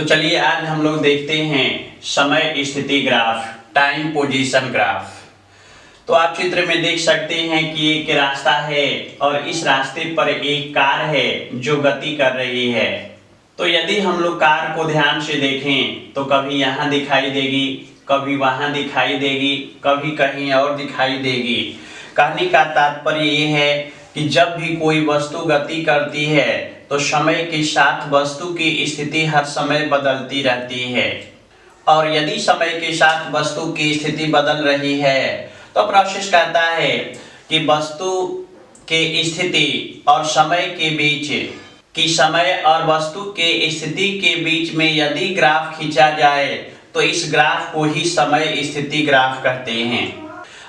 तो चलिए आज हम लोग देखते हैं समय स्थिति ग्राफ, टाइम पोजीशन ग्राफ। तो आप चित्र में देख सकते हैं कि एक रास्ता है और इस रास्ते पर एक कार है जो गति कर रही है। तो यदि हम लोग कार को ध्यान से देखें तो कभी यहाँ दिखाई देगी, कभी वहाँ दिखाई देगी, कभी कहीं और दिखाई देगी। कहने का तात्पर्य ये है कि जब भी कोई वस्तु गति करती है तो समय के साथ वस्तु की स्थिति हर समय बदलती रहती है। और यदि समय के साथ वस्तु की स्थिति बदल रही है तो प्रोसेस कहता है कि वस्तु के स्थिति और समय के बीच की समय और वस्तु के स्थिति के बीच में यदि ग्राफ खींचा जाए तो इस ग्राफ को ही समय स्थिति ग्राफ कहते हैं।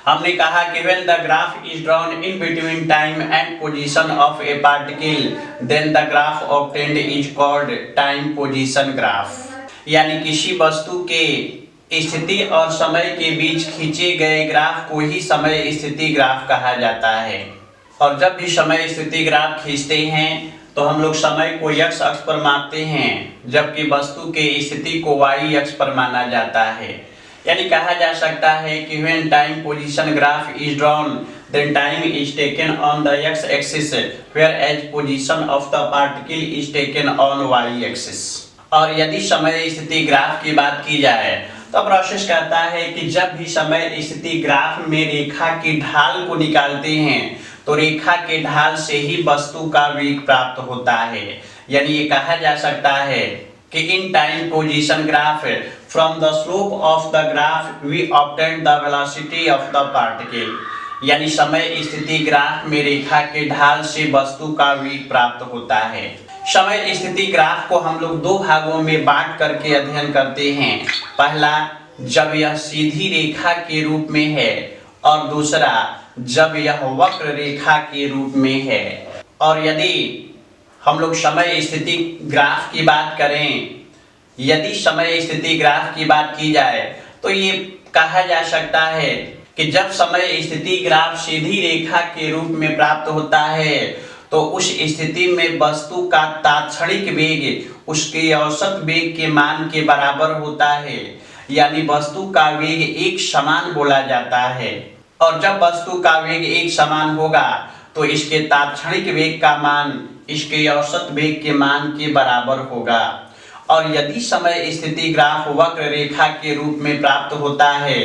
हमने कहा कि when the graph is drawn in between time and position of a particle then the graph obtained is called time position graph। यानी किसी वस्तु के स्थिति और समय के बीच खींचे गए ग्राफ को ही समय स्थिति ग्राफ कहा जाता है। और जब भी समय स्थिति ग्राफ खींचते हैं तो हम लोग समय को x अक्ष पर मापते हैं, जबकि वस्तु के स्थिति को y अक्ष पर माना जाता है। यानी कहा जा सकता है कि when time position graph is drawn then time is taken on the x axis whereas position of the particle is taken on y axis। और यदि समय स्थिति ग्राफ की बात की जाए तो प्रोसेस कहता है कि जब भी समय स्थिति ग्राफ में रेखा की ढाल को निकालते हैं तो रेखा के ढाल से ही वस्तु का वेग प्राप्त होता है। यानी ये कहा जा सकता है कि in time position graph from the slope of the graph we obtain the velocity of the particle. यानी समय स्थिति ग्राफ में रेखा के ढाल से वस्तु का वेग प्राप्त होता है। समय स्थिति ग्राफ को हम लोग दो भागों में बांट करके अध्ययन करते हैं। पहला, जब यह सीधी रेखा के रूप में है और दूसरा जब यह वक्र रेखा के रूप में है। और यदि हम लोग समय स्थिति ग्राफ की बात करें, यदि समय स्थिति ग्राफ की बात की जाए तो ये कहा जा सकता है कि जब समय स्थिति ग्राफ सीधी रेखा के रूप में प्राप्त होता है तो उस स्थिति में वस्तु का तात्क्षणिक वेग उसके औसत वेग के मान के बराबर होता है। यानी वस्तु का वेग एक समान बोला जाता है। और जब वस्तु का वेग एक समान होगा तो इसके तात्क्षणिक वेग का मान इसके औसत वेग के मान के बराबर होगा। और यदि समय स्थिति ग्राफ वक्र रेखा के रूप में प्राप्त होता है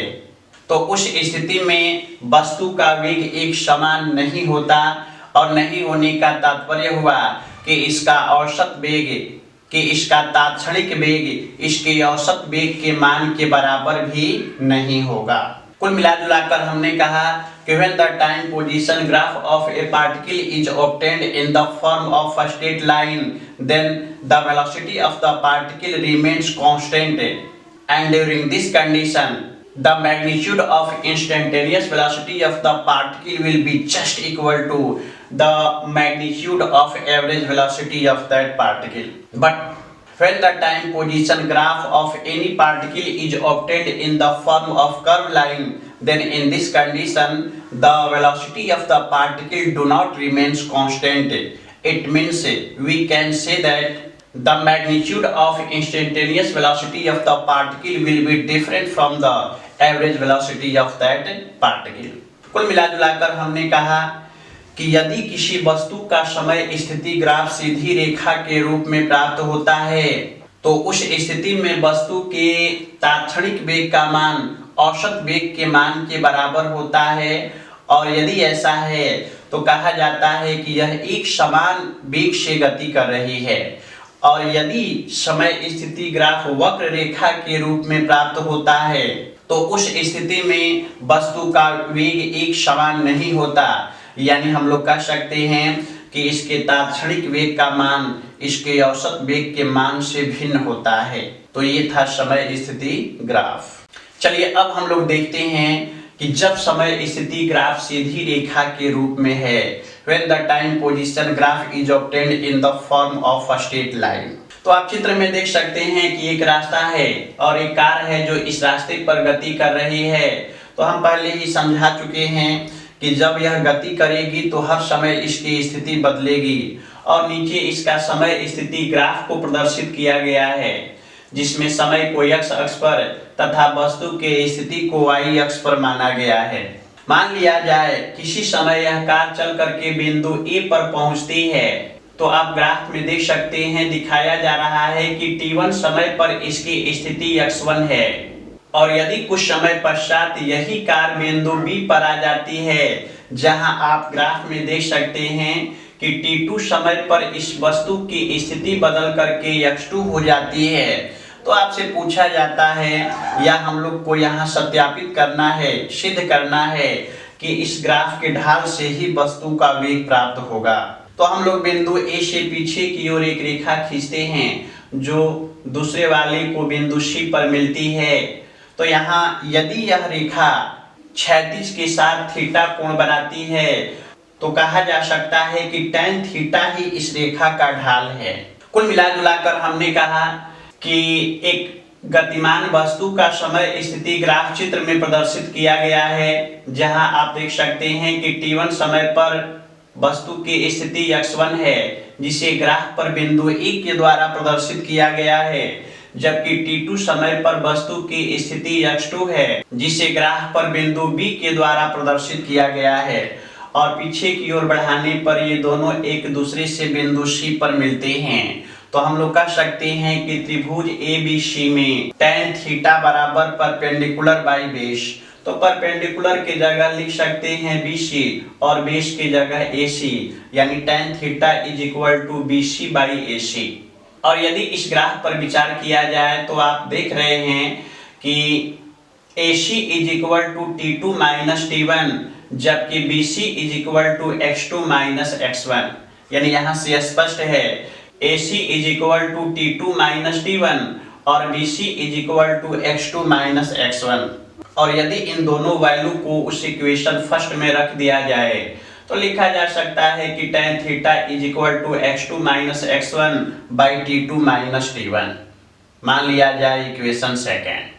तो उस स्थिति में वस्तु का वेग एक समान नहीं होता। और नहीं होने का तात्पर्य हुआ कि इसका औसत वेग कि इसका तात्क्षणिक वेग इसके औसत वेग के मान के बराबर भी नहीं होगा। कुल मिलाजुलाकर हमने कहा कि when the time position graph of a particle is obtained in the form of a straight line then the velocity of the particle remains constant and during this condition the magnitude of instantaneous velocity of the particle will be just equal to the magnitude of average velocity of that particle। But when the time position graph of any particle is obtained in the form of curved line then in this condition the velocity of the particle do not remains constant। It means we can say that the magnitude of instantaneous velocity of the particle will be different from the average velocity of that particle। कुल मिलाजुलाकर हमने कहा कि यदि किसी वस्तु का समय स्थिति ग्राफ सीधी रेखा के रूप में प्राप्त होता है तो उस स्थिति में वस्तु के तात्क्षणिक वेग का मान औसत वेग के मान के बराबर होता है। और यदि ऐसा है तो कहा जाता है कि यह एक समान वेग से गति कर रही है। और यदि समय स्थिति ग्राफ वक्र रेखा के रूप में प्राप्त होता है तो उस स्थिति में वस्तु का वेग एक समान नहीं होता। यानी हम लोग कह सकते हैं कि इसके तात्क्षणिक वेग का मान इसके औसत वेग के मान से भिन्न होता है। तो ये था समय स्थिति ग्राफ। चलिए अब हम लोग देखते हैं कि जब समय स्थिति ग्राफ सीधी रेखा के रूप में है when the time position graph is obtained in the form of a straight line। तो आप चित्र में देख सकते हैं कि एक रास्ता है और एक कार है जो इस रास्ते पर गति कर रही है। तो हम पहले ही समझा चुके हैं कि जब यह गति करेगी तो हर समय इसकी स्थिति बदलेगी। और नीचे इसका समय स्थिति ग्राफ को प्रदर्शित किया गया है। जिसमें समय को x अक्ष पर तथा वस्तु के स्थिति को y अक्ष पर माना गया है। मान लिया जाए किसी समय यह कार चल करके बिंदु A पर पहुंचती है, तो आप ग्राफ में देख सकते हैं दिखाया जा रहा है कि t1 समय पर इसकी स्थिति x1 है, और यदि कुछ समय पश्चात यही कार बिंदु B पर आ जाती है, जहां आप ग्राफ में देख सकते हैं कि t2 समय पर इस वस्तु की स्थिति बदल करके x2 हो जाती है, तो आपसे पूछा जाता है या हम लोग को यहाँ सत्यापित करना है, सिद्ध करना है कि इस ग्राफ के ढाल से ही वस्तु का वेग प्राप्त होगा। तो हम लोग बिंदु A से पीछे की ओर एक रेखा खींचते हैं जो दूसरे वाले को बिंदु C पर मिलती है। तो यहाँ यदि यह रेखा क्षैतिज के साथ थीटा कोण बनाती है, तो कहा जा सकता है कि tan थीटा ही इस रेखा का ढाल है। कुल मिला जुलाकर हमने कहा कि एक गतिमान वस्तु का समय स्थिति ग्राफ चित्र में प्रदर्शित किया गया है, जहां आप देख सकते हैं कि t1 समय पर वस्तु की स्थिति x1 है, जिसे ग्राफ पर बिंदु A के द्वारा प्रदर्शित किया गया है, जबकि t2 समय पर वस्तु की स्थिति x2 है, जिसे ग्राफ पर बिंदु B के द्वारा प्रदर्शित किया गया है। और पीछे की ओर बढ़ाने पर ये दोनों एक दूसरे से बिंदु C पर मिलते हैं। तो हम लोग कह सकते हैं कि त्रिभुज ABC में tan थीटा बराबर परपेंडिकुलर बाई बेस। तो परपेंडिकुलर के जगह लिख सकते हैं BC और बेस की जगह AC, यानी tan theta is equal to BC by AC। और यदि इस ग्राफ पर विचार किया जाए तो आप देख रहे हैं कि AC is equal to T2 minus T1, जबकि BC is equal to X2 minus X1। यानी यहाँ से स्पष्ट है AC is equal to T2 minus T1 और BC is equal to X2 minus X1। और यदि इन दोनों वैल्यू को उस इक्वेशन फर्स्ट में रख दिया जाए तो लिखा जा सकता है कि tan theta is equal to X2 minus X1 by T2 minus T1। मान लिया जाए इक्वेशन सेकेंड।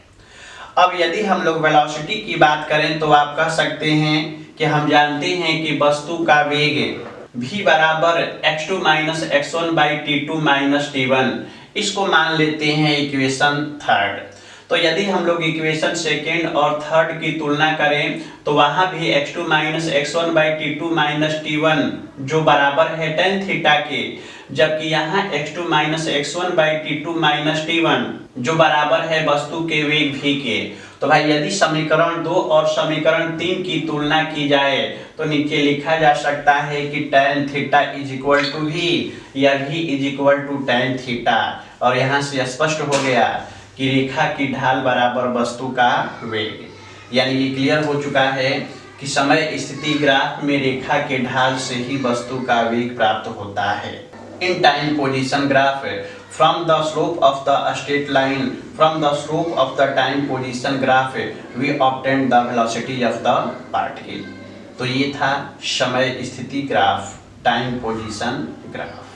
अब यदि हम लोग वेलोसिटी की बात करें तो आप कह सकते हैं कि हम जानते हैं कि वस्तु का वेग v बराबर x2 minus x1 by T2 minus T1। इसको मान लेते हैं इक्वेशन थर्ड। तो यदि हम लोग इक्वेशन सेकेंड और थर्ड की तुलना करें तो वहां भी x2 minus x1 by T2 minus T1 जो बराबर है tan थीटा के, जबकि यहाँ x2 minus x1 by T2 minus T1 जो बराबर है वस्तु के वेग v के। तो भाई यदि समीकरण 2 और समीकरण 3 की तुलना की जाए तो नीचे लिखा जा सकता है कि tan theta is equal to v या v is equal to tan theta. और यहाँ से स्पष्ट हो गया कि रेखा की ढाल बराबर वस्तु का वेग। यानी ये क्लियर हो चुका है कि समय स्थिति ग्राफ में रेखा के ढाल से ही वस्तु का वेग प्राप्त होता है। इन time position graph from the slope of the straight line from the slope of the time position graph we obtain the velocity of the particle। तो ये था समय स्थिति ग्राफ, टाइम पोजीशन ग्राफ।